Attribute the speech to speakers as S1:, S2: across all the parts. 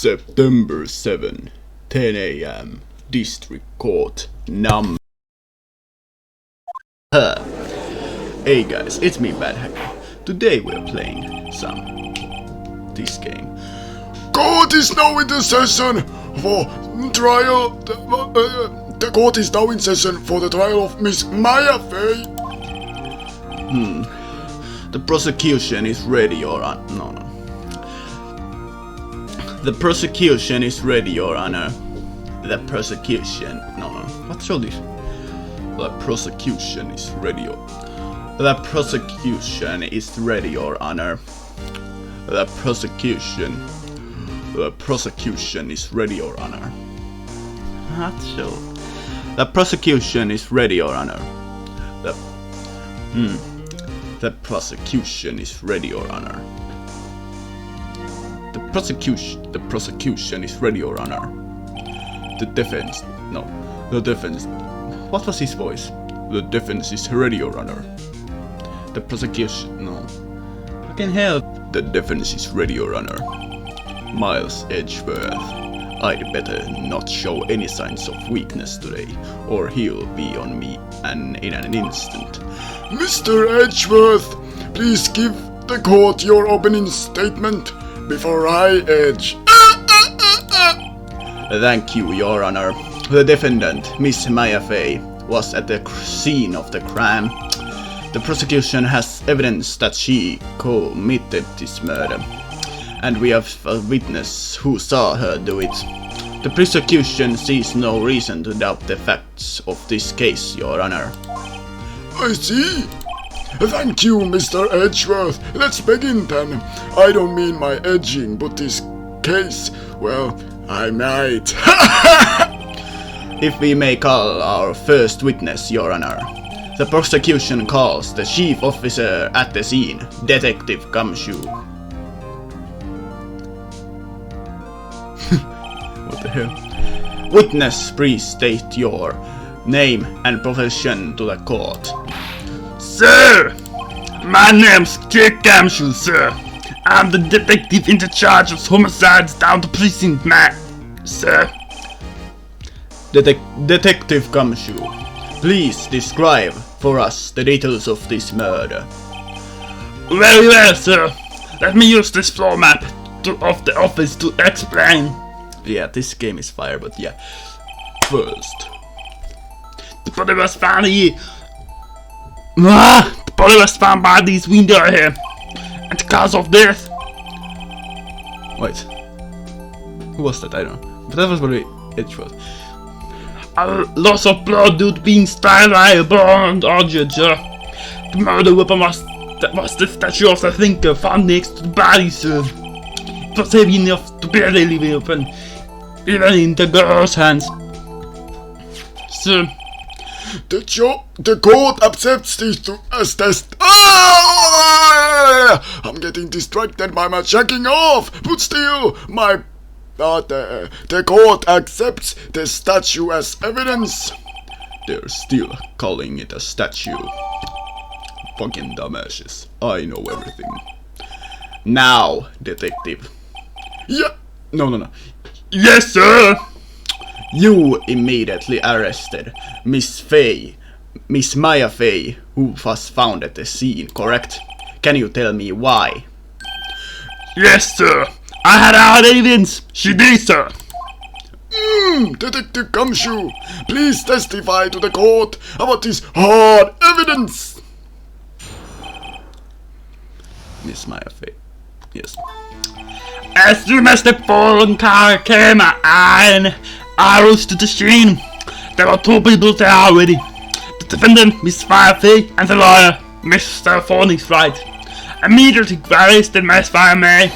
S1: September 7, 10 a.m. District Court, Nam. Hey guys, it's me, BadHager. Today we're playing this game.
S2: Court is now in the session for trial. The court is now in session for the trial of Miss Maya Fey.
S1: The prosecution is ready, Your Honor. No. The prosecution is ready, Your Honor. The prosecution. No. What's all this? The prosecution is ready. The prosecution is ready, Your Honor. The prosecution is ready, Your Honor. That's so. The prosecution is ready, Your Honor. The prosecution is ready, Your Honor. The prosecution is ready, Your Honor. The defense. What was his voice? The defense is ready, Your Honor. The prosecution. No. Fucking hell. The defense is ready, Your Honor. Miles Edgeworth. I'd better not show any signs of weakness today, or he'll be on me in an instant.
S2: Mr. Edgeworth, please give the court your opening statement before I edge.
S1: Thank you, Your Honor. The defendant, Miss Maya Fey, was at the scene of the crime. The prosecution has evidence that she committed this murder, and we have a witness who saw her do it. The prosecution sees no reason to doubt the facts of this case, Your Honor.
S2: I see. Thank you, Mr. Edgeworth. Let's begin then. I don't mean my edging, but this case, well, I might.
S1: If we may call our first witness, Your Honor. The prosecution calls the chief officer at the scene, Detective Gumshoe. What the hell? Witness, please state your name and profession to the court.
S3: Sir, my name's Jake Gumshoe, sir. I'm the detective in charge of homicides down the precinct, sir.
S1: Detective Gumshoe, please describe for us the details of this murder.
S3: Very well, sir. Let me use this floor map of the office to explain.
S1: Yeah, this game is fire, but yeah. First,
S3: the body was found here. The body was found by this window here. And the cause of death.
S1: Wait. Who was that? I don't know. But that was probably Edgeworth.
S3: A loss of blood due to being strangled by a blonde object, sir. The murder weapon was the statue of the thinker found next to the body, sir. It was heavy enough to be a deadly weapon, even in the girl's hands. Sir.
S2: The court accepts this as test. I'm getting distracted by my checking off, but still, the court accepts the statue as evidence.
S1: They're still calling it a statue. Fucking dumbasses. I know everything. Now, detective.
S2: Yeah.
S1: No.
S3: Yes, sir.
S1: You immediately arrested Miss Maya Fey, who was found at the scene, correct? Can you tell me why?
S3: Yes, sir. I had hard evidence. She did, sir.
S2: Detective Gumshoe, please testify to the court about this hard evidence.
S1: Miss Maya Fey. Yes.
S3: As soon as the fallen car came and I rose to the scene, there were two people there already. The defendant, Miss Maya Fey, and the lawyer, Mr. Phoenix Wright. Immediately arrested Miss Maya May.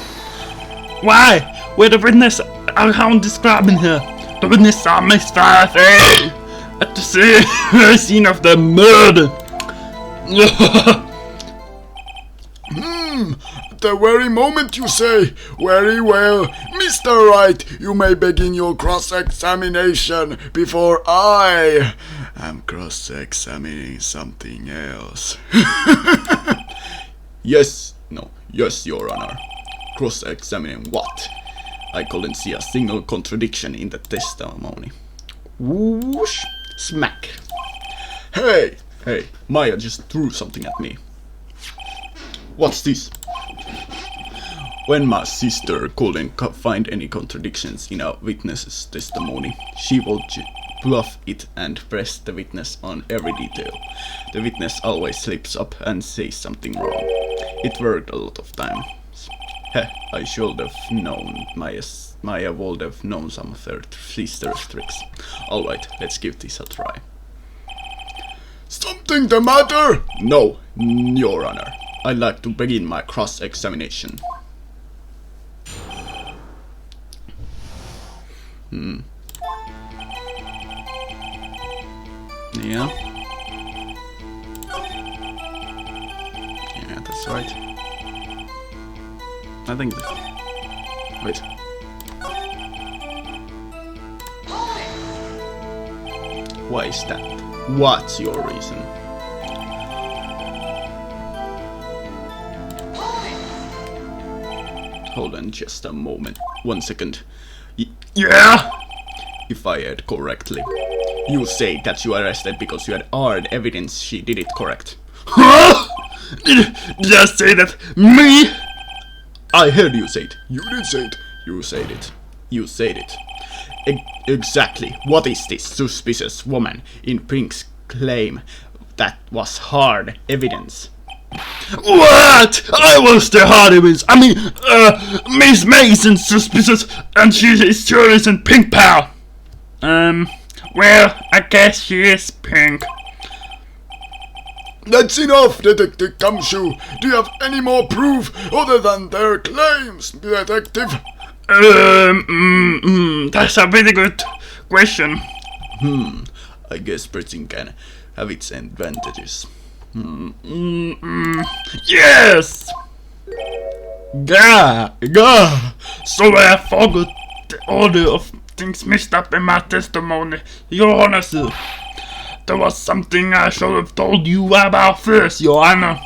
S3: Why? Where the witness I'm describing her. The witness saw Miss Maya Fey at the scene of the murder.
S2: The very moment you say, very well, Mr. Wright, you may begin your cross-examination before I am cross-examining something else.
S1: Yes, Your Honor. Cross-examining what? I couldn't see a single contradiction in the testimony. Whoosh! Smack! Hey! Hey, Maya just threw something at me. What's this? When my sister couldn't find any contradictions in a witness's testimony, she would bluff it and press the witness on every detail. The witness always slips up and says something wrong. It worked a lot of times. Heh, I should have known. Maya would have known some of her sister's tricks. Alright, let's give this a try.
S2: Something the matter?
S1: No, Your Honor. I'd like to begin my cross-examination. Yeah. Yeah, that's right. I think this... Wait. Why is that? What's your reason? Hold on just a moment. 1 second.
S3: Yeah?
S1: If I heard correctly, you say that you arrested because you had hard evidence she did it correct.
S3: Huh? Did I say that? Me?
S1: I heard you say it.
S2: You did say it.
S1: You said it. You said it. Exactly. What is this suspicious woman in pink's claim that was hard evidence?
S3: What? I was the hard evidence. I mean, Miss Mason's suspicious and she is sure isn't pink pal. Well, I guess she is pink.
S2: That's enough, Detective Gumshoe. Do you have any more proof other than their claims, Detective?
S3: That's a very good question.
S1: I guess prison can have its advantages.
S3: Yes! Gah! Sorry, I forgot the order of things mixed up in my testimony. Your Honor, sir. There was something I should have told you about first, Your Honor.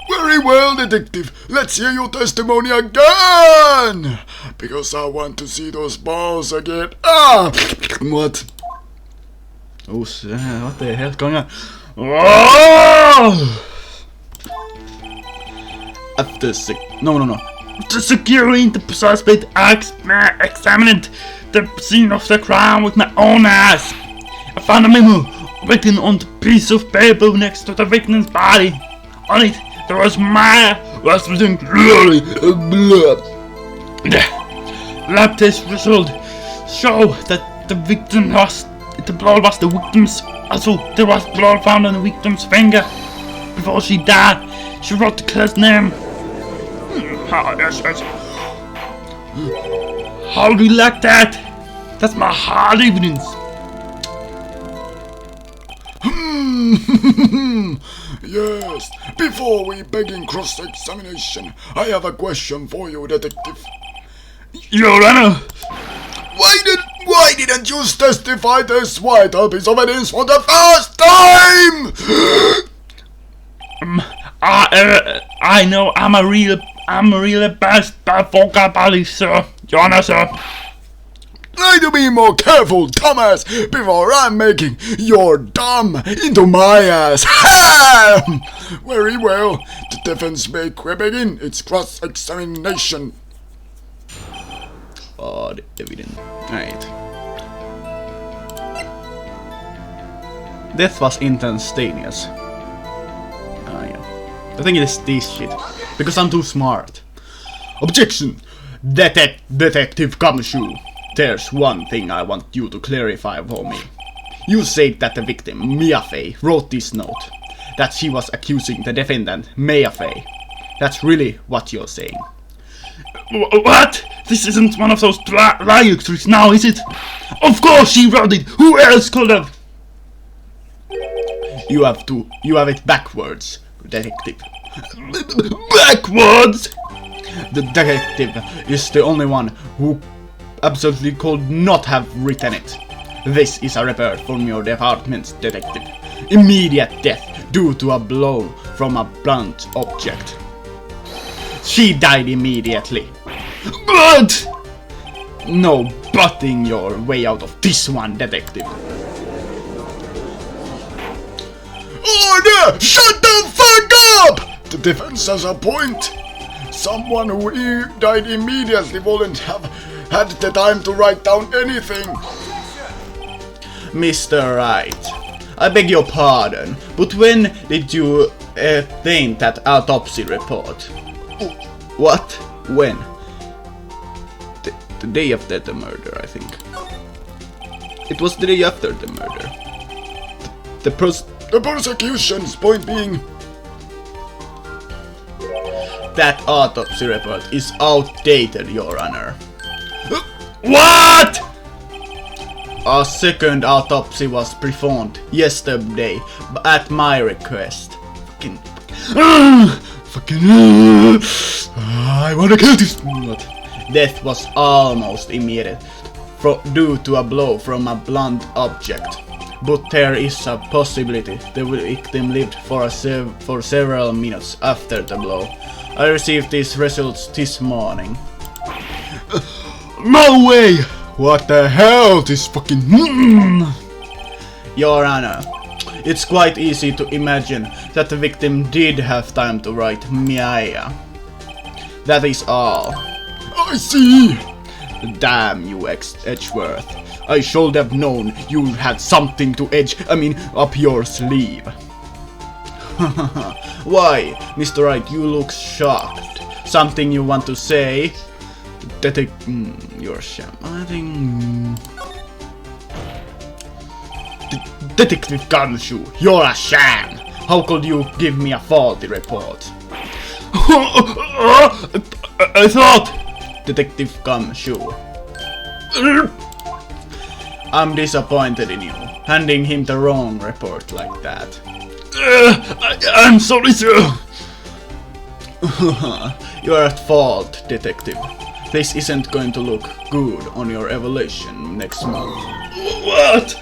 S2: Very well, Detective. Let's hear your testimony again! Because I want to see those balls again. Ah! What?
S1: Oh, what the hell's going on?
S3: Oh!
S1: After no.
S3: The security the suspect examined the scene of the crime with my own eyes. I found a memo written on the piece of paper next to the victim's body. On it, there was Maya was written clearly blood. The lab test result show that the blood was the victim's. Also, there was blood found on the victim's finger before she died. She wrote the killer's name. Yes. How do you like that? That's my hard evidence.
S2: Yes. Before we begin cross-examination, I have a question for you, Detective.
S3: Your Honor.
S2: Why didn't you testify this vital piece of evidence for the first time?
S3: I know I'm a real best vocabulary, sir. Your Honor, sir.
S2: Try to be more careful, Thomas, before I'm making your dumb into my ass. Very well. The defense may begin its cross-examination.
S1: Odd evidence. Alright. Death was instantaneous. Yeah. The thing is this shit. Because I'm too smart. Objection! Detective Gumshoe. There's one thing I want you to clarify for me. You said that the victim, Mia Fey, wrote this note. That she was accusing the defendant, Mia Fey. That's really what you're saying.
S3: What? This isn't one of those lie tricks now, is it? Of course she wrote it! Who else could have?
S1: You have it backwards, detective.
S3: Backwards?
S1: The detective is the only one who absolutely could not have written it. This is a report from your department's detective. Immediate death due to a blow from a blunt object. She died immediately.
S3: But
S1: no butting your way out of this one, detective.
S2: Order! Shut the fuck up! The defense has a point. Someone who died immediately wouldn't have had the time to write down anything.
S1: Mr. Wright, I beg your pardon, but when did you obtain that autopsy report? What? When? The day after the murder, I think. It was the day after the murder. The
S2: prosecution's point being...
S1: That autopsy report is outdated, Your Honor.
S3: What?
S1: A second autopsy was performed yesterday at my request.
S3: I wanna kill this.
S1: Death was almost immediate due to a blow from a blunt object, but there is a possibility the victim lived for several minutes after the blow. I received these results this morning.
S3: No way! What the hell? This fucking...
S1: Your Honor, it's quite easy to imagine that the victim did have time to write Mia. That is all.
S2: I see!
S1: Damn you, Edgeworth. I should have known you had something to up your sleeve. Why, Mr. Wright, you look shocked. Something you want to say? You're a sham. I think... Detective Gumshoe, you're a sham. How could you give me a faulty report?
S3: I thought...
S1: Detective Gumshoe. I'm disappointed in you, handing him the wrong report like that.
S3: I'm sorry, sir.
S1: You're at fault, detective. This isn't going to look good on your evaluation next month.
S3: What?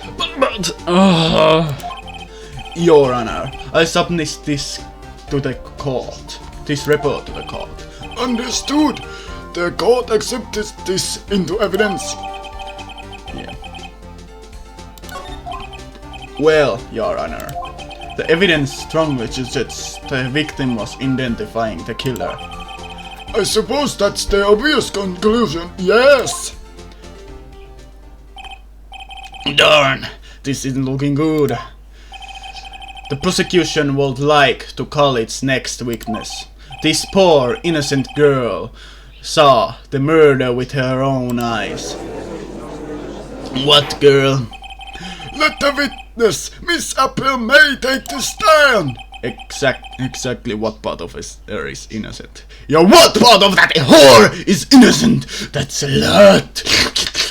S1: Your Honor, I submit this to the court. This report to the court.
S2: Understood. The court accepted this into evidence.
S1: Yeah. Well, Your Honor, the evidence strongly suggests the victim was identifying the killer.
S2: I suppose that's the obvious conclusion, yes!
S1: Darn, this isn't looking good. The prosecution would like to call its next witness. This poor, innocent girl saw the murder with her own eyes. What girl?
S2: Let the witness, Miss Apple May, take the stand!
S1: Exactly what part of her is innocent? Yeah, what part of that whore is innocent? That's a lot!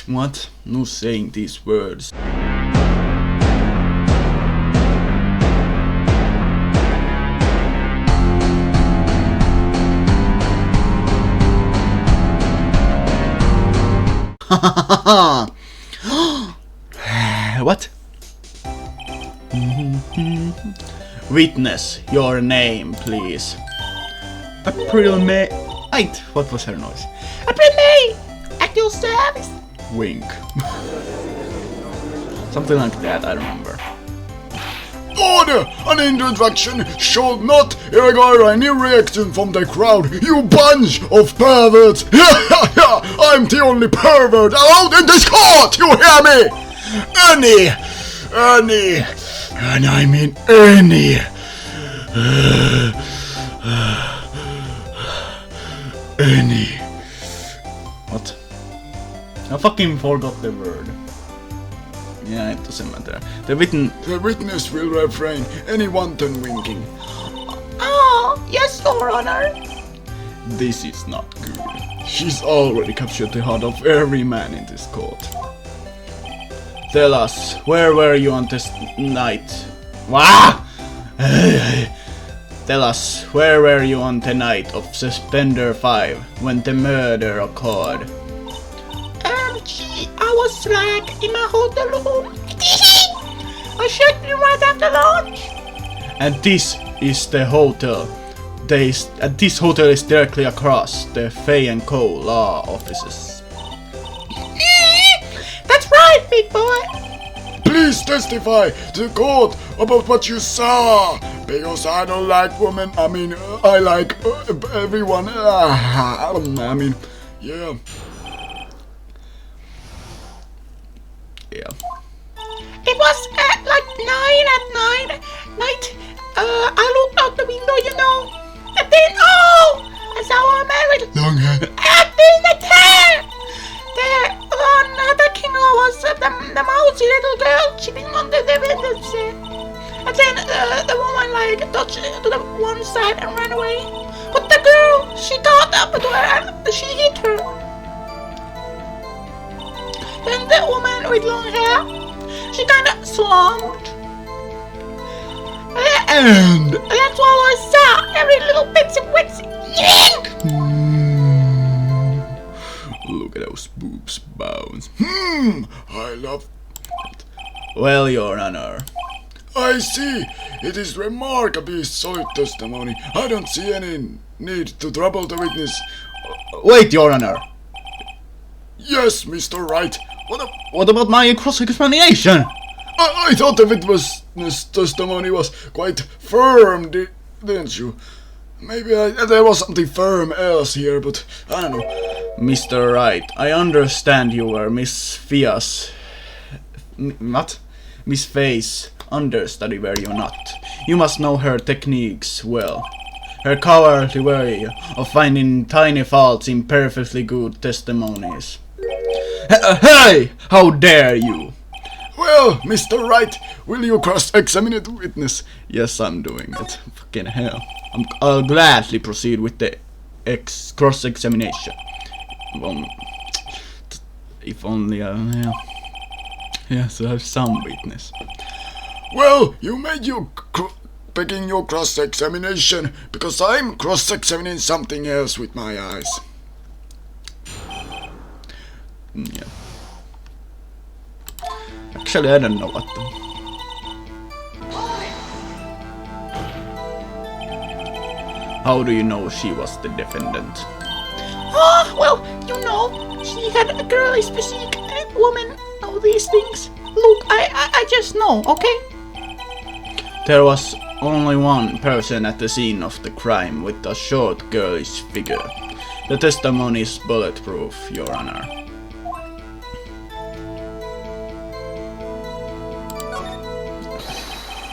S1: What? No saying these words. What? Witness, your name, please. April May. Wait, what was her noise? April May! At your service! Wink. Something like that, I remember.
S2: Order! An introduction should not require any reaction from the crowd, you bunch of perverts! I'm the only pervert allowed in this court, you hear me? Any, and I mean any, any.
S1: What? I fucking forgot the word. Yeah, it doesn't matter. The
S2: witness will refrain any wanton winking.
S4: Oh, yes, Your Honor.
S1: This is not good. She's already captured the heart of every man in this court. Tell us, where were you on this night? Wah! Tell us, where were you on the night of September 5 when the murder occurred?
S4: I was like in my hotel room. I checked in right after lunch.
S1: And this is the hotel. This hotel is directly across the Fay & Co. law offices.
S4: right, big boy.
S2: Please testify to the court about what you saw, because I don't like women. I mean, I like everyone. I mean, yeah.
S1: Yeah.
S4: It was at like 9 at night. I looked out the window, you know. And then, I saw a man with
S2: Long hair.
S4: and then the hair. The king was the mousy little girl sitting on the defendant's chair. And then the woman like touched to the one side and ran away. But the girl, she got up to her and she hit her. Then the woman with long hair, she kind of slumped.
S2: And
S4: That's all I saw. Every little bitsy witsy.
S1: Look at those boobs bounce.
S2: I love.
S1: Well, Your Honor.
S2: I see. It is remarkably solid testimony. I don't see any need to trouble the witness.
S1: Wait, Your Honor.
S2: Yes, Mr. Wright.
S1: What about my cross-examination?
S2: I thought the witness testimony was quite firm, didn't you? Maybe there was something firm else here, but I don't know.
S1: Mr. Wright, I understand you were Miss Fia's... What? Miss Faye's understudy, were you not? You must know her techniques well. Her cowardly way of finding tiny faults in perfectly good testimonies. Hey! How dare you!
S2: Well, Mr. Wright, will you cross-examine the witness?
S1: Yes, I'm doing it. Fucking hell. I'll gladly proceed with the cross-examination. If only I... Yes, I have some witness.
S2: Well, you made your begin your cross-examination, because I'm cross-examining something else with my eyes.
S1: Yeah. Actually, I don't know what the... How do you know she was the defendant?
S4: Well, you know, she had a girlish physique. Women know these things. Look, I just know, okay?
S1: There was only one person at the scene of the crime with a short, girlish figure. The testimony is bulletproof, Your Honor.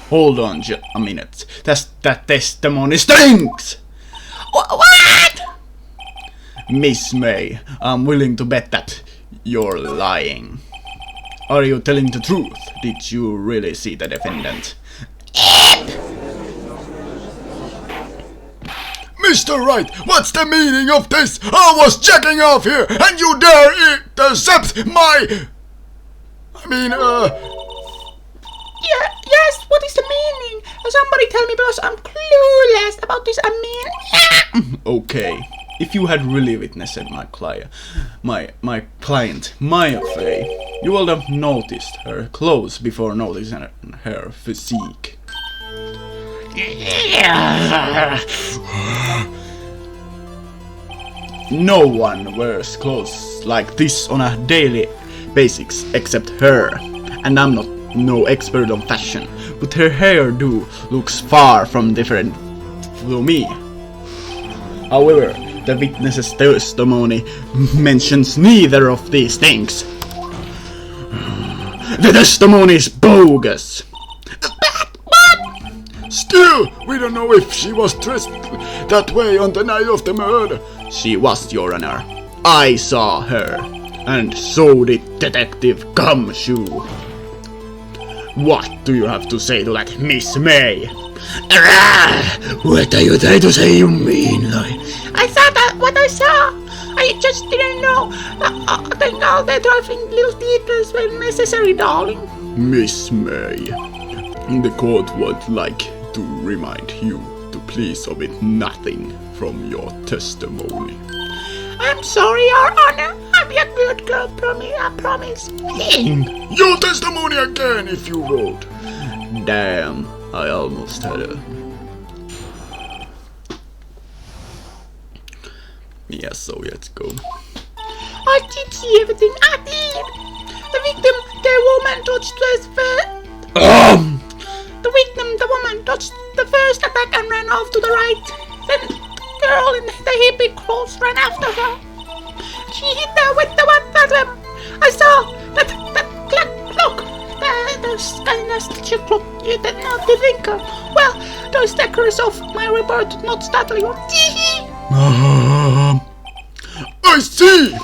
S1: Hold on a minute. That testimony stinks!
S4: What?
S1: Miss May, I'm willing to bet that you're lying. Are you telling the truth? Did you really see the defendant?
S2: Mr. Wright, what's the meaning of this? I was checking off here, and you dare intercept my...
S4: Yes, what is the meaning? Somebody tell me, because I'm clueless about this.
S1: Okay, if you had really witnessed my client, Maya Faye, you would have noticed her clothes before noticing her physique. No one wears clothes like this on a daily basis except her, and I'm not no expert on fashion, but her hairdo looks far from different to me. However, the witness's testimony mentions neither of these things. The testimony is bogus.
S2: Still, we don't know if she was dressed that way on the night of the murder.
S1: She was, Your Honor. I saw her, and so did Detective Gumshoe. What do you have to say to that, Miss May?
S3: What are you trying to say, you mean lie?
S4: I saw that what I saw. I just didn't know. I think all the trifling little details were necessary, darling.
S1: Miss May, the court would like to remind you to please omit nothing from your testimony.
S4: I'm sorry, Your Honor. I'll be a good girl, I promise.
S2: Your testimony again, if you would.
S1: Damn, I almost had a... Yeah, so let's go.
S4: I did see everything. I did. The victim, the woman, touched the woman touched the first attack and ran off to the right. Then the girl in the hippie clothes ran after her. She hit her with the one that I saw that clock. The kind of statue clock. You did not the thinker. Well, those stickers of my report did not startle you.
S2: I see!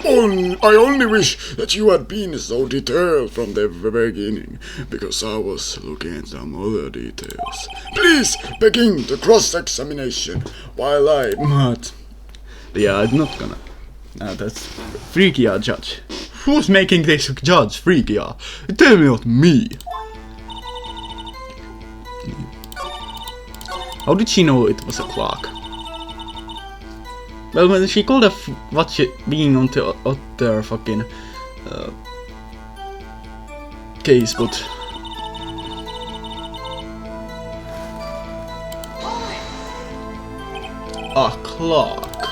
S2: I only wish that you had been so detailed from the beginning, because I was looking at some other details. Please begin the cross-examination while I...
S1: What? Yeah, I'm not gonna. That's freakier, Judge. Who's making this judge freakier? Tell me, not me. How did she know it was a clock? Well, when she could have watched it being on the other fucking case, but a clock.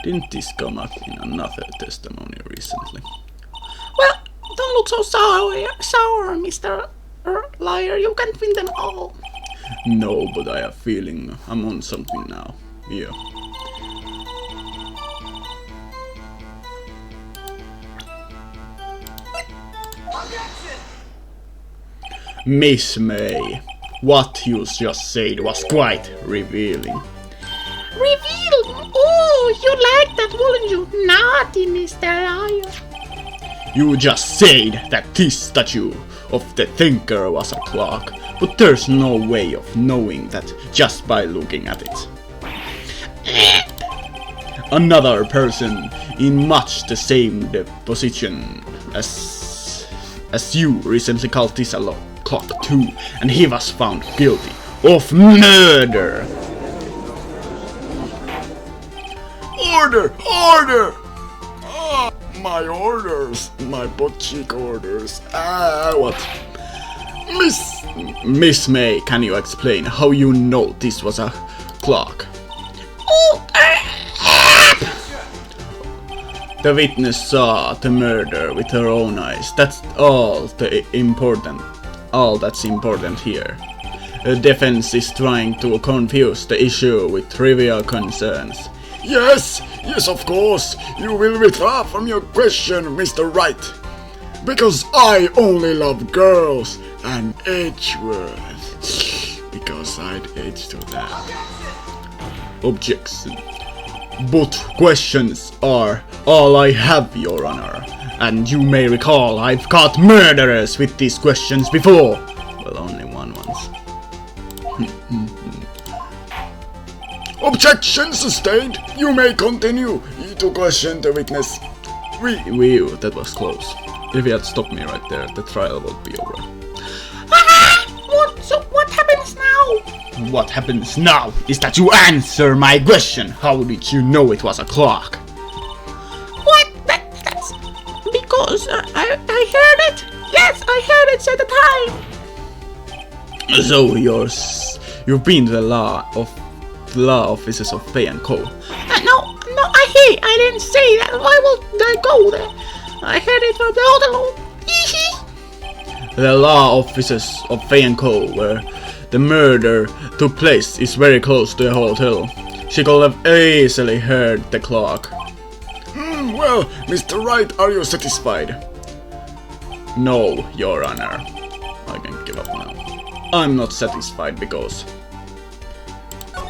S1: Didn't this come up in another testimony recently?
S4: Well, don't look so sour, Mr. Liar. You can't win them all.
S1: No, but I have a feeling I'm on something now. Yeah. Miss May, what you just said was quite revealing.
S4: Revealed? Oh, you like that, wouldn't you? Naughty Mr. Liar.
S1: You just said that this statue of the thinker was a clock, but there's no way of knowing that just by looking at it. Another person in much the same position as you recently called this a clock too, and he was found guilty of murder.
S2: Order! Order! Ah, my orders. My butt cheek orders. What?
S1: Miss May, can you explain how you know this was a clock?
S4: Oh,
S1: The witness saw the murder with her own eyes. That's all that's important here. The defense is trying to confuse the issue with trivial concerns.
S2: Yes, of course. You will withdraw from your question, Mr. Wright. Because I only love girls and Edgeworth. Because I'd age to that.
S1: Objection. But questions are all I have, Your Honor. And you may recall I've caught murderers with these questions before. Well, only one once.
S2: Objection sustained. You may continue to question the witness.
S1: That was close. If you had stopped me right there, the trial would be over.
S4: What happens now?
S1: What happens now is that you answer my question. How did you know it was a clock?
S4: What? That's because I heard it. Yes, I heard it at the time.
S1: So you've been to the law offices of Fay and Co.
S4: No, I didn't say that. Why would I go there? I heard it from the other law.
S1: The law offices of Fay and Co, where the murder took place, is very close to the hotel. She could have easily heard the clock.
S2: Well, Mr. Wright, are you satisfied?
S1: No, Your Honor. I can give up now. I'm not satisfied because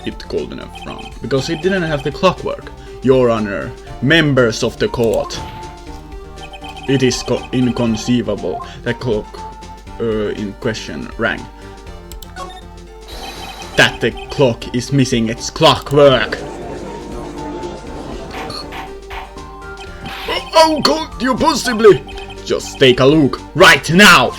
S1: it couldn't have run. Because it didn't have the clockwork. Your Honor, members of the court. It is inconceivable that clock in question rang. That the clock is missing its clockwork.
S2: How could you possibly?
S1: Just take a look right now.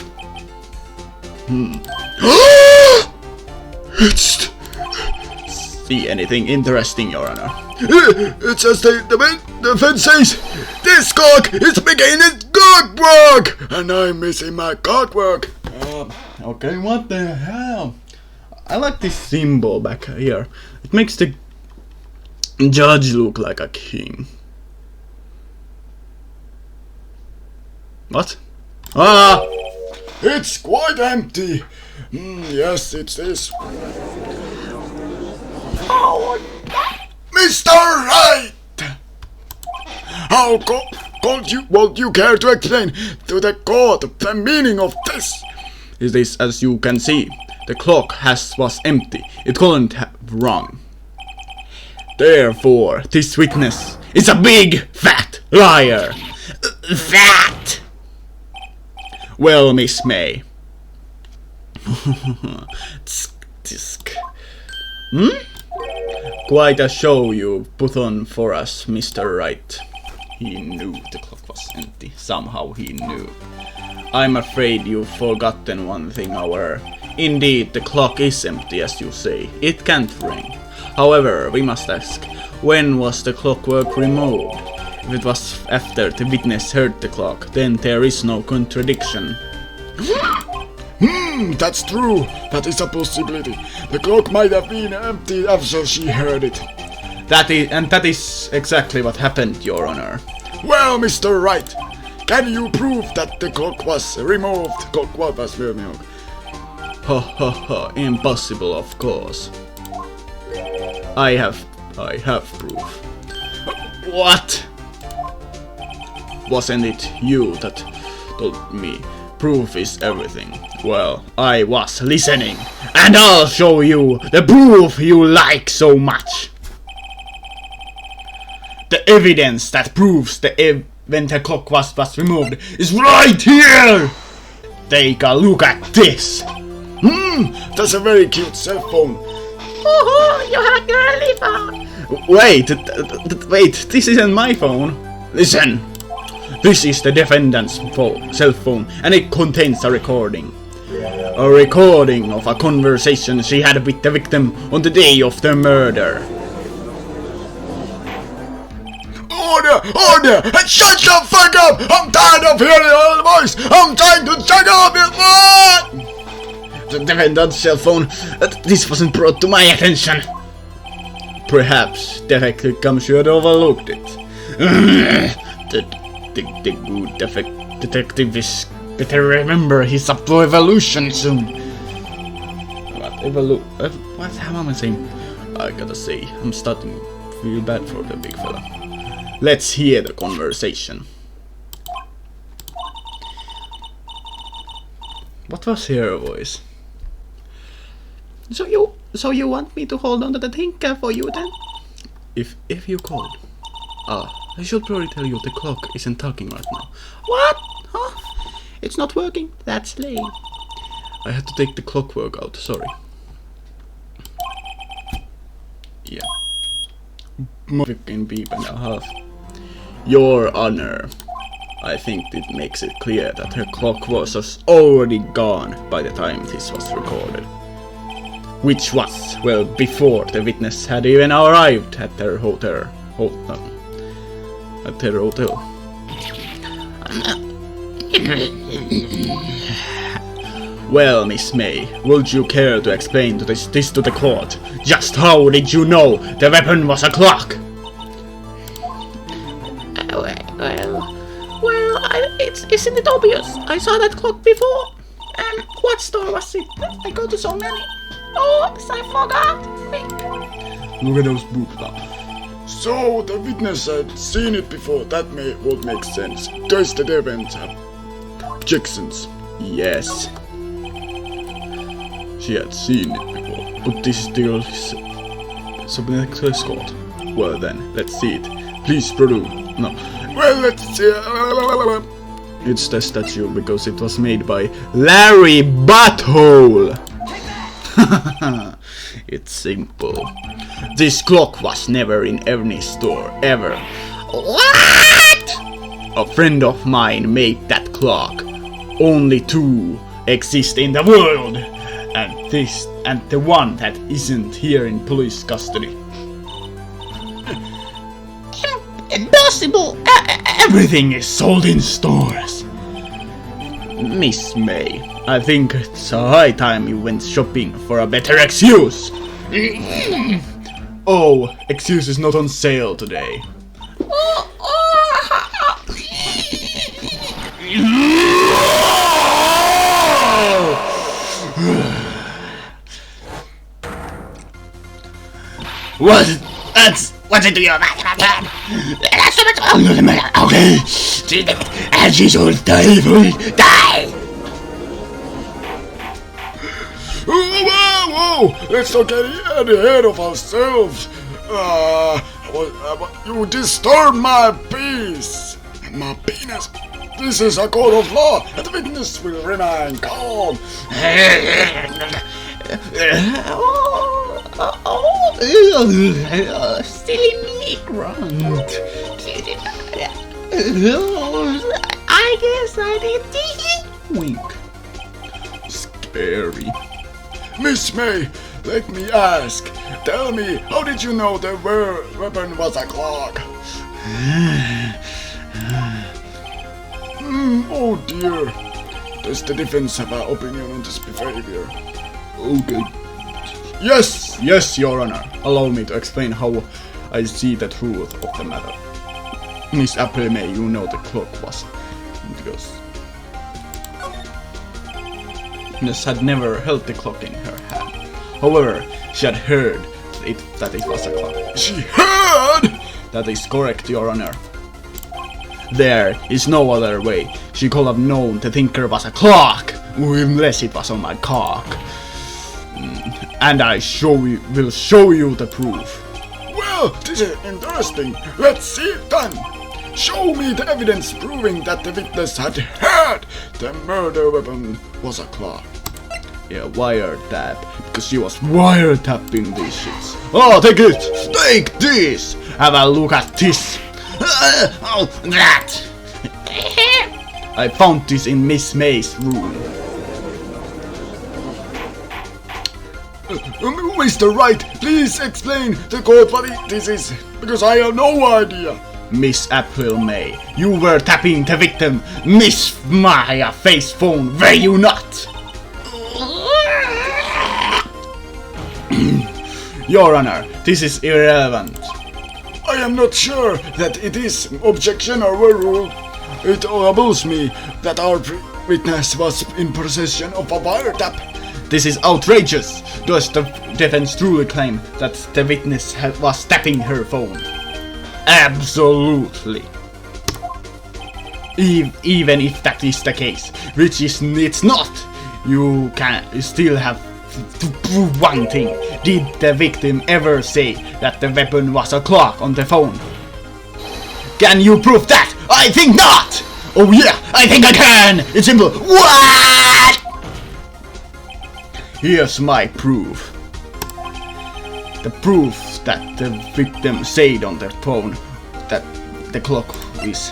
S1: See anything interesting, Your Honor?
S2: It's just the fence says this clock is missing its clockwork, and I'm missing my clockwork.
S1: Okay, what the hell? I like this symbol back here. It makes the judge look like a king. What? Ah!
S2: It's quite empty. Yes, it is. Mr. Right! How would you care to explain to the court the meaning of this?
S1: It is as you can see. The clock was empty. It couldn't have wrong. Therefore, this witness is a big, fat liar. Fat! Well, Miss May. Tisk. Quite a show you put on for us, Mr. Wright. He knew the clock was empty. Somehow he knew. I'm afraid you've forgotten one thing, however. Indeed, the clock is empty, as you say. It can't ring. However, we must ask, when was the clockwork removed? If it was after the witness heard the clock, then there is no contradiction.
S2: That's true. That is a possibility. The clock might have been empty after she heard it.
S1: That is exactly what happened, Your Honor.
S2: Well, Mr. Wright, can you prove that the clock was removed? Clock was removed.
S1: Ha, impossible, of course. I have proof. What? Wasn't it you that told me proof is everything? Well, I was listening, and I'll show you the proof you like so much. The evidence that proves when the clock was removed is right here! Take a look at this!
S2: That's a very cute cell phone.
S4: Woohoo! You have a girly phone!
S1: Wait, this isn't my phone. Listen! This is the defendant's cell phone, and it contains a recording. A recording of a conversation she had with the victim on the day of the murder.
S2: Order! Shut the fuck up! I'm tired of hearing your voice! I'm trying to shut up your phone!
S1: The defendant's cell phone. This wasn't brought to my attention. Perhaps Detective Gum should have overlooked it. The good detective is better remember he's up to evolution soon. What am I saying? I gotta say, I'm starting to feel bad for the big fella. Let's hear the conversation. What was her voice?
S4: So you want me to hold on to the thinker for you then?
S1: If you could. I should probably tell you the clock isn't talking right now.
S4: What? Huh? It's not working. That's lame.
S1: I had to take the clockwork out, sorry. Yeah. Fucking beep and a half. Your Honor, I think it makes it clear that her clock was already gone by the time this was recorded. Which was, well, before the witness had even arrived at their hotel. Well, Miss May, would you care to explain this to the court? Just how did you know the weapon was a clock?
S4: Isn't it obvious? I saw that clock before. What store was it? I go to so many. Oops, I forgot. Quick.
S1: Look at those boobs now.
S2: So the witness had seen it before. That would make sense. Does the defense have objections?
S1: Yes. She had seen it before, but this is still subject court. Well then, let's see it. Please produce. No.
S2: Well, let's see.
S1: It's the statue because it was made by Larry Butthole. It's simple. This clock was never in any store, ever.
S4: What?
S1: A friend of mine made that clock. Only two exist in the world. And the one that isn't here in police custody.
S4: Impossible!
S1: Everything is sold in stores. Miss May, I think it's a high time you went shopping for a better excuse. Oh, excuse is not on sale today.
S3: What's it to you? That's so much. Okay. And she should die for it. Die!
S2: Whoa! Let's not get any ahead of ourselves. You disturbed my peace. My penis. This is a court of law, and the witness will remain calm.
S4: Silly me, grunt. I guess I did
S1: Wink. Scary.
S2: Miss May, let me ask. Tell me, how did you know the weapon was a clock? Oh dear. Does the defense have an opinion on this behavior?
S1: Okay. Yes, Your Honor. Allow me to explain how I see the truth of the matter. Miss April May, you know the clock was because Miss had never held the clock in her hand. However, she had heard that it was a clock.
S2: She heard!
S1: That is correct, Your Honor. There is no other way. She could have known the thinker was a clock, unless it was on my cock. And I will show you the proof.
S2: Well, this is interesting. Let's see it then. Show me the evidence proving that the witness had heard the murder weapon was a clock.
S1: Yeah, wiretap, because she was wiretapping these shits. Oh, take it! Take this! Have a look at this!
S3: Oh, that!
S1: I found this in Miss May's room.
S2: Mr. Wright, please explain the court what this is, because I have no idea.
S1: Miss April May, you were tapping the victim, Miss Maya face phone, were you not? Your Honor, this is irrelevant.
S2: I am not sure that it is objection overruled. It troubles me that our witness was in possession of a wiretap.
S1: This is outrageous. Does the defense truly claim that the witness was tapping her phone? Absolutely. Even if that is the case, which is it's not, you still have to prove one thing. Did the victim ever say that the weapon was a clock on the phone? Can you prove that? I think not! Oh yeah, I think I can! It's simple. What? Here's my proof. The proof that the victim said on the phone that the clock is.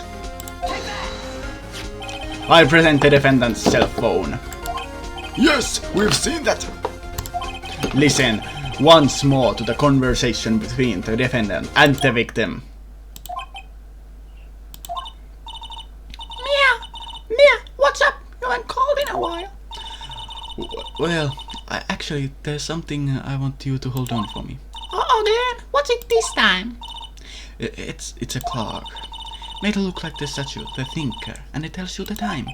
S1: I present the defendant's cell phone.
S2: Yes, we've seen that.
S1: Listen once more to the conversation between the defendant and the victim.
S4: Mia, what's up? You haven't called in a while.
S1: Well, actually, there's something I want you to hold on for me.
S4: Again? What's it this time?
S1: It's a clock. Made it look like the statue, the thinker, and it tells you the time.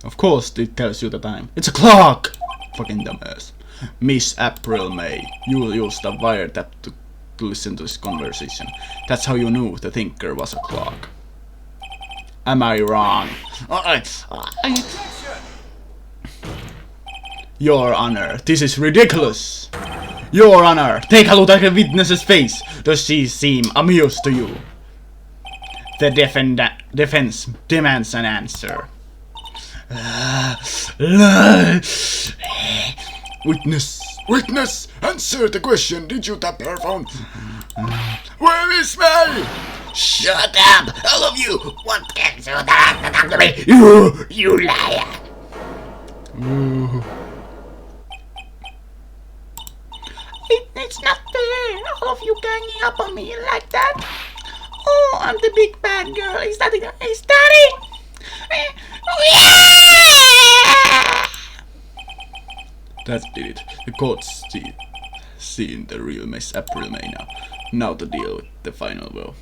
S1: Of course it tells you the time. It's a clock! Fucking dumbass. Miss April May, you used a wiretap to listen to this conversation. That's how you knew the thinker was a clock. Am I wrong? Your Honor, this is ridiculous! Your Honor, take a look at the witness's face. Does she seem amused to you? The defense demands an answer.
S2: Witness, answer the question. Did you tap her phone? Where is May?
S3: Shut up, all of you! What can you talk to me? You liar!
S4: It's not fair. All of you ganging up on me like that. Oh, I'm the big bad girl. Is that it? Is that it?
S1: That did it. The court's seen the real Miss April May now. Now to deal with the final blow.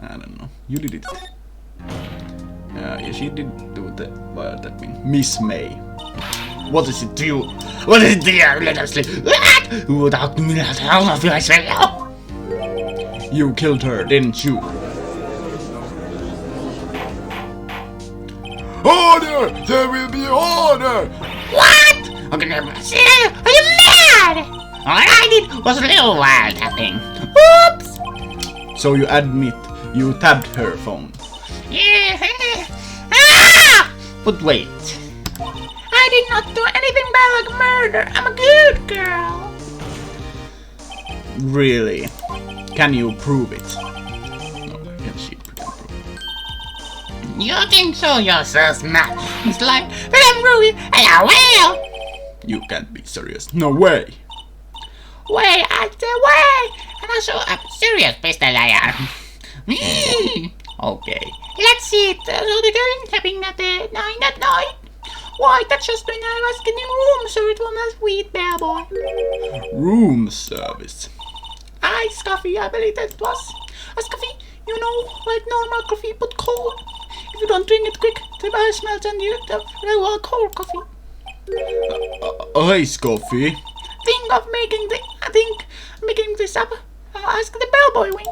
S1: I don't know. You did it. Yeah, she did do the wild that mean. Miss May. What is it to you? What is it to you, little slip? Who talked to me that hell of your smell? You killed her, didn't you?
S2: Order! There will be order!
S4: What? I'm gonna say, are you mad? All I did was a little wild tapping. Oops!
S1: So you admit you tapped her phone.
S4: Yeah. Ah! But wait. I did not do anything bad like murder. I'm a good girl.
S1: Really? Can you prove it? No, can she prove it?
S4: You think so? You're so smart. It's like, but I'm Ruby and I will.
S1: You can't be serious. No way!
S4: Way after way. And also, I'm serious, Mr. Liar. Okay, let's see it. So the girl tapping at the 9 at night. Why, that's just when I was getting room service from a sweet bellboy.
S1: Room service.
S4: Ice coffee, I believe that was. Ice coffee, you know, like normal coffee but cold. If you don't drink it quick, the ice melts and you have regular cold coffee.
S1: Ice coffee?
S4: Think of making this up. Ask the bellboy, wink.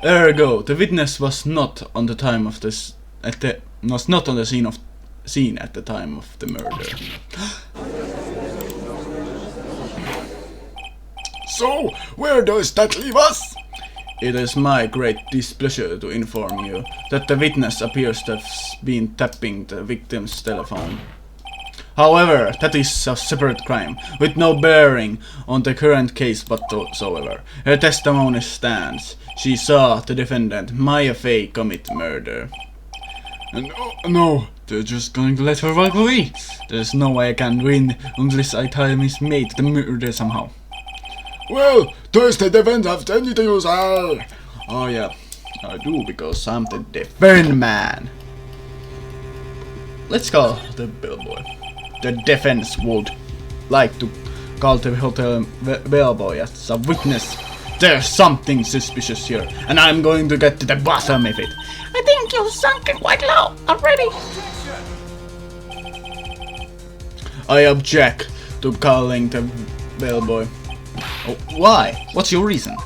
S1: Ergo, the witness was not on the time of this was not on the scene at the time of the murder.
S2: So, where does that leave us?
S1: It is my great displeasure to inform you that the witness appears to have been tapping the victim's telephone. However, that is a separate crime, with no bearing on the current case whatsoever. Her testimony stands. She saw the defendant, Maya Fey, commit murder.
S2: No,
S1: They're just going to let her walk away. There's no way I can win unless I tie Miss May to the murder somehow.
S2: well, does the defense have anything to say?
S1: Oh yeah, I do, because I'm the defend man. Let's call the bellboy. The defense would like to call the hotel bellboy as a witness. There's something suspicious here, and I'm going to get to the bottom of it.
S4: I think you've sunk it quite low already.
S1: I object to calling the bellboy. Oh, why? What's your reason?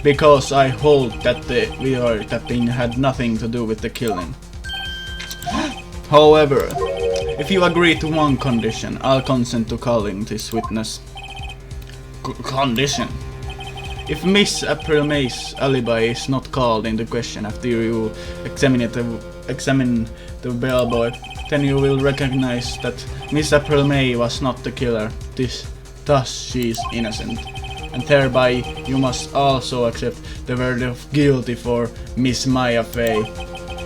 S1: Because I hold that the video tapping had nothing to do with the killing. However, if you agree to one condition, I'll consent to calling this witness. Condition? If Miss April May's alibi is not called into question after you examine the bellboy, then you will recognize that Miss April May was not the killer. Thus she is innocent. And thereby you must also accept the verdict of guilty for Miss Maya Fey.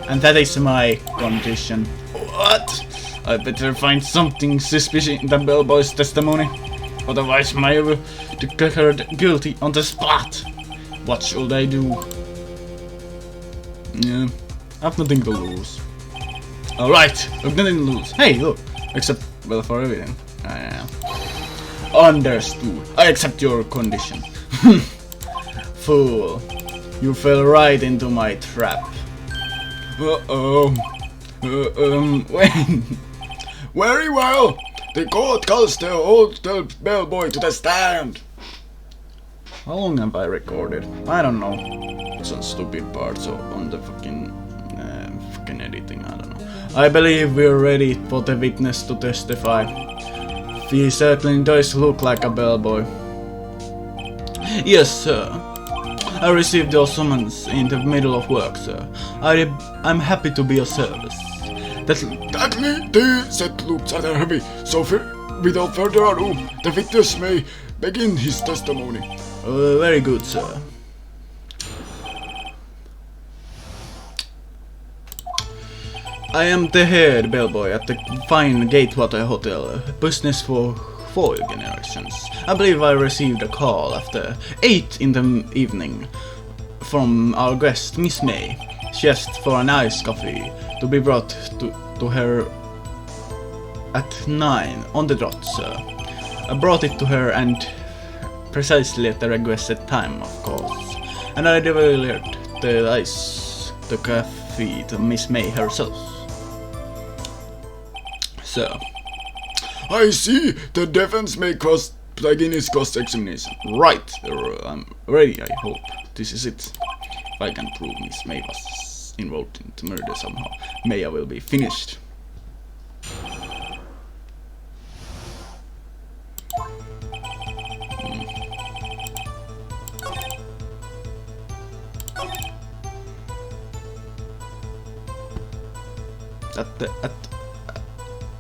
S1: And that is my condition. What? I better find something suspicious in the bellboy's testimony. Otherwise Maya will declare her guilty on the spot. What should I do? Yeah, I have nothing to lose. Alright, I've nothing to lose. Hey, look, except, well, for everything. Understood. I accept your condition. Fool. You fell right into my trap.
S2: Wait. Very well. The court calls the old bellboy to the stand.
S1: How long have I recorded? I don't know. Some stupid parts on the fucking editing, I don't know. I believe we're ready for the witness to testify. He certainly does look like a bellboy. Yes, sir. I received your summons in the middle of work, sir. I'm happy to be of service.
S2: That looks rather heavy, so without further ado, the witness may begin his testimony.
S1: Very good, sir. I am the head bellboy at the fine Gatewater Hotel, business for 4 generations. I believe I received a call after 8 in the evening from our guest, Miss May. She asked for an iced coffee to be brought to her at 9 on the dot, sir. I brought it to her and precisely at the requested time, of course. and I delivered the coffee to Miss May herself. So,
S2: I see. The defense may begin its cross-examination.
S1: right, I'm ready, I hope. This is it. If I can prove Miss May was involved in the murder somehow, Maya will be finished.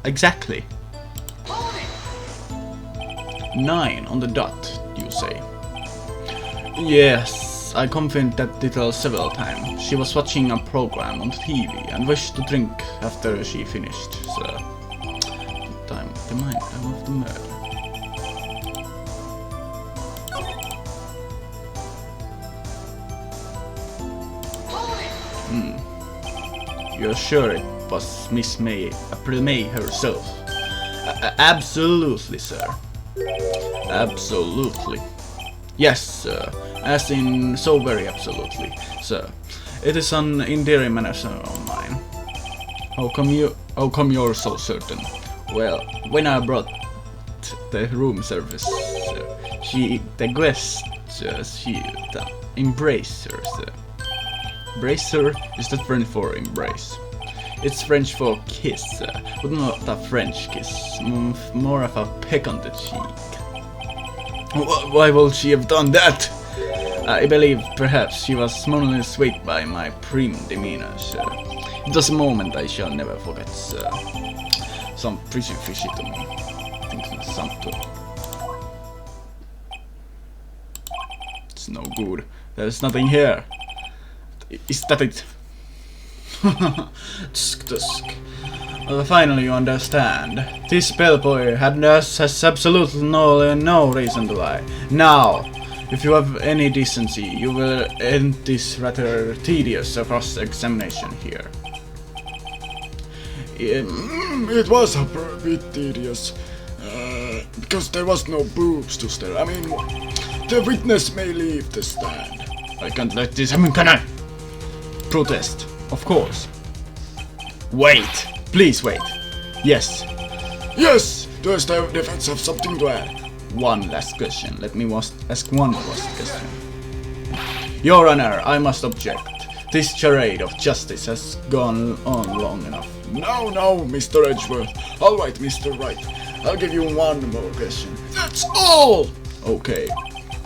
S1: Exactly 9 on the dot, you say? Yes, I confirmed that detail several times. She was watching a program on TV and wished to drink after she finished, so... Time of the murder. You're sure it was Miss May, April May herself? Absolutely, sir. Absolutely. Yes, sir. As in, so very absolutely, sir. It is an endearing manner of mine. How come you're so certain? Well, when I brought the room service, the guest, she embraced her, sir. Embracer is the French for embrace. It's French for kiss, but not a French kiss, more of a peck on the cheek. Why would she have done that? I believe perhaps she was morally swayed by my prim demeanor, sir. It was a moment I shall never forget, sir. Some pretty fishy to me. Thinking something. It's no good. There's nothing here. Is that it? Tusk. Well, finally you understand. This bellboy has absolutely no reason to lie. Now, if you have any decency, you will end this rather tedious cross-examination here.
S2: It was a bit tedious, because there was no boobs to stare. I mean, the witness may leave the stand.
S1: I can't let this happen, can I? Protest, of course. Wait, please wait. Yes.
S2: Yes, does the defense have something to add?
S1: One last question. Let me ask one last question. Your Honor, I must object. This charade of justice has gone on long enough.
S2: No, Mr. Edgeworth. Alright, Mr. Wright. I'll give you one more question. That's all!
S1: Okay,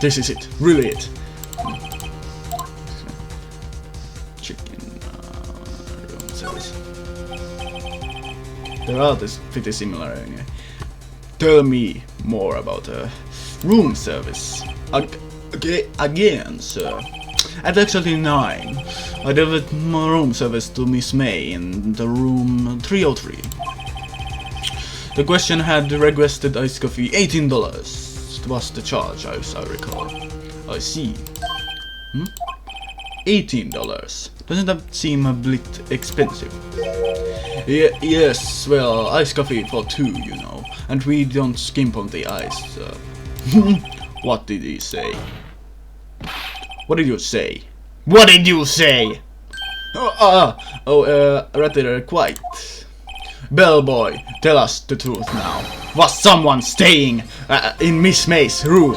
S1: this is it. Really it. Room service. They're all pretty similar anyway. Tell me more about room service. Again, sir. At actually 9, I delivered my room service to Miss May in the room 303. The question had requested iced coffee $18. It was the charge, as I recall. I see. $18. Doesn't that seem a bit expensive? Yes, well, iced coffee for 2, you know. And we don't skimp on the ice. What did he say? What did you say? What did you say? Rather quite. Bellboy, tell us the truth now. Was someone staying in Miss May's room?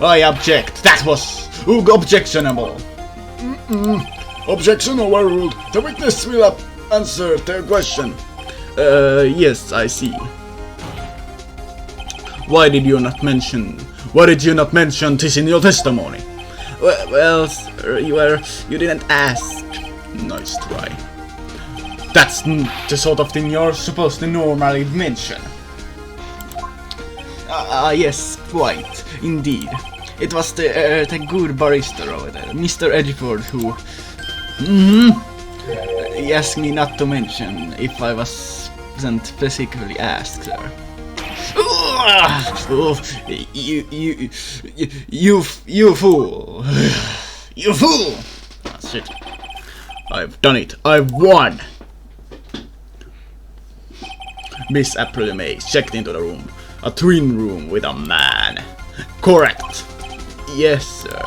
S1: I object. That was objectionable.
S2: Objection overruled. The witness will answer their question.
S1: Yes, I see. Why did you not mention this in your testimony? Well, sir, you didn't ask. Nice try. That's the sort of thing you're supposed to normally mention. Yes, quite, indeed. It was the good barista over there, Mr. Edgeworth, who he asked me not to mention if I wasn't specifically asked, sir. You fool! You fool! That's it. I've done it. I've won. Miss April May checked into the room. A twin room with a man. Correct. Yes, sir.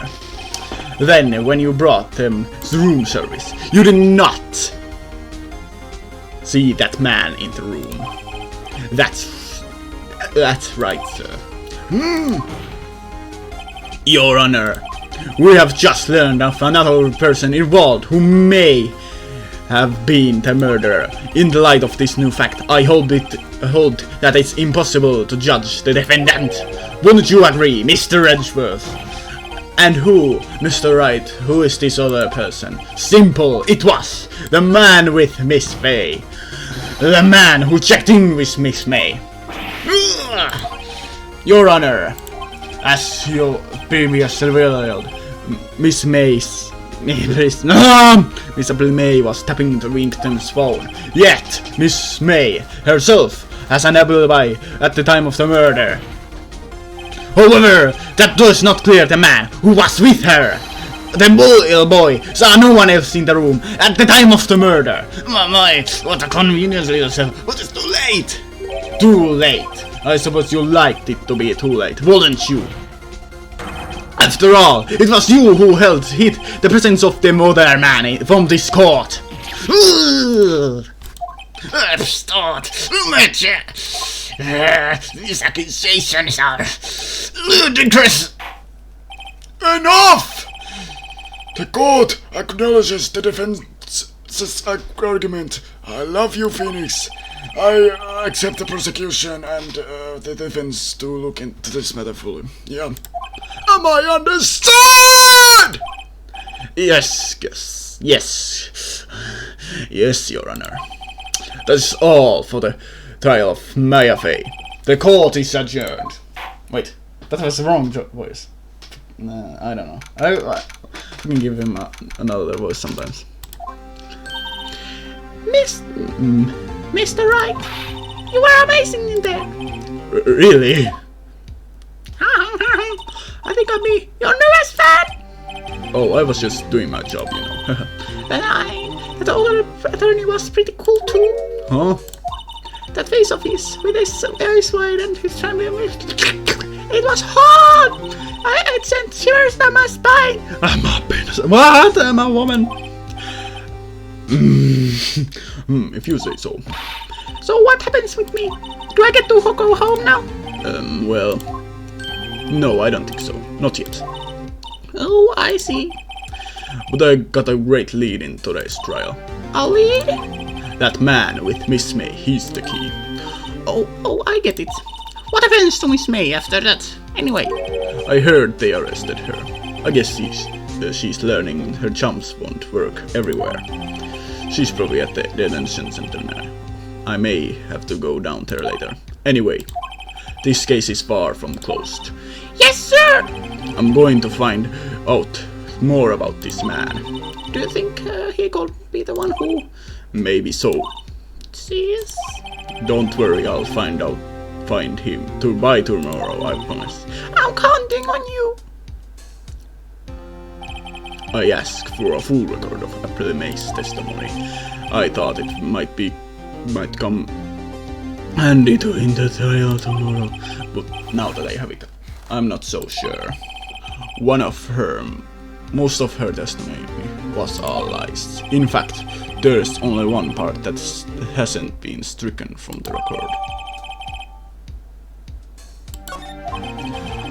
S1: Then, when you brought them the room service, you did not see that man in the room. That's right, sir. Your Honor, we have just learned of another person involved who may have been the murderer. In the light of this new fact, I hold that it's impossible to judge the defendant. Wouldn't you agree, Mr. Edgeworth? And who, Mr. Wright, who is this other person? Simple, it was the man with Miss May. The man who checked in with Miss May. Your Honor, as you previously revealed, Miss Miss May was tapping into Winkton's phone. Yet, Miss May herself has an alibi at the time of the murder. However, that does not clear the man who was with her. The little boy saw no one else in the room at the time of the murder. My, what a convenience, little self. But it's too late. Too late. I suppose you liked it to be too late, wouldn't you? After all, it was you who hid the presence of the murder man from this court.
S4: These accusations are ludicrous.
S2: Enough! The court acknowledges the defense's argument. I love you, Phoenix. I accept the prosecution and the defense to look into this matter fully. Yeah. Am I understood?
S1: Yes, Your Honor. That's all for the trial of Maya Fey. The court is adjourned. Wait, that was the wrong voice. I don't know. I can give him another voice sometimes.
S4: Mr. Wright, you were amazing in there.
S1: Really?
S4: I think I'll be your newest fan.
S1: Oh, I was just doing my job, you know.
S4: That older attorney was pretty cool too.
S1: Huh?
S4: That face of his, with his eyes wide and his family. It was hot! It sent shivers down my spine.
S1: I'm a penis. What? I'm a woman. If you say so.
S4: So what happens with me? Do I get to go home now?
S1: Well, no, I don't think so. Not yet.
S4: Oh, I see.
S1: But I got a great lead in today's trial.
S4: A lead?
S1: That man with Miss May, he's the key.
S4: Oh, I get it. What happens to Miss May after that? Anyway.
S1: I heard they arrested her. I guess she's learning her jumps won't work everywhere. She's probably at the detention center now. I may have to go down there later. Anyway, this case is far from closed.
S4: Yes, sir!
S1: I'm going to find out more about this man.
S4: Do you think he could be the one who...
S1: Maybe so.
S4: Yes.
S1: Don't worry, I'll find him by tomorrow, I promise.
S4: I'm counting on you.
S1: I asked for a full record of April May's testimony. I thought it might come handy to in the trial tomorrow, but now that I have it, I'm not so sure. Most of her testimony was all lies. In fact, there's only one part that hasn't been stricken from the record.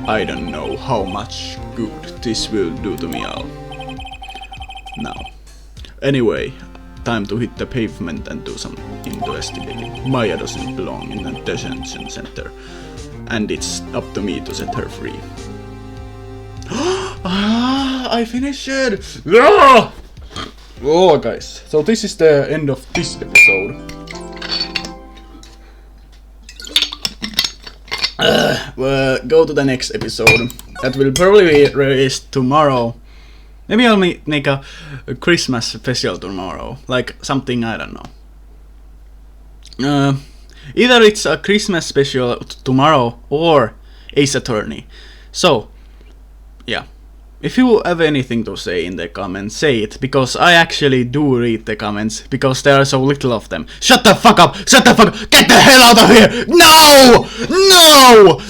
S1: I don't know how much good this will do to me all. Now, anyway, time to hit the pavement and do some investigating. Maya doesn't belong in a detention center, and it's up to me to set her free. I finished it! Yeah! Oh, guys, so this is the end of this episode. Well, go to the next episode. That will probably be released tomorrow. Maybe I'll make a Christmas special tomorrow. Like something, I don't know. Either it's a Christmas special tomorrow or Ace Attorney. So, yeah. If you have anything to say in the comments, say it, because I actually do read the comments, because there are so little of them. Shut the fuck up! Shut the fuck up! Get the hell out of here! No! No!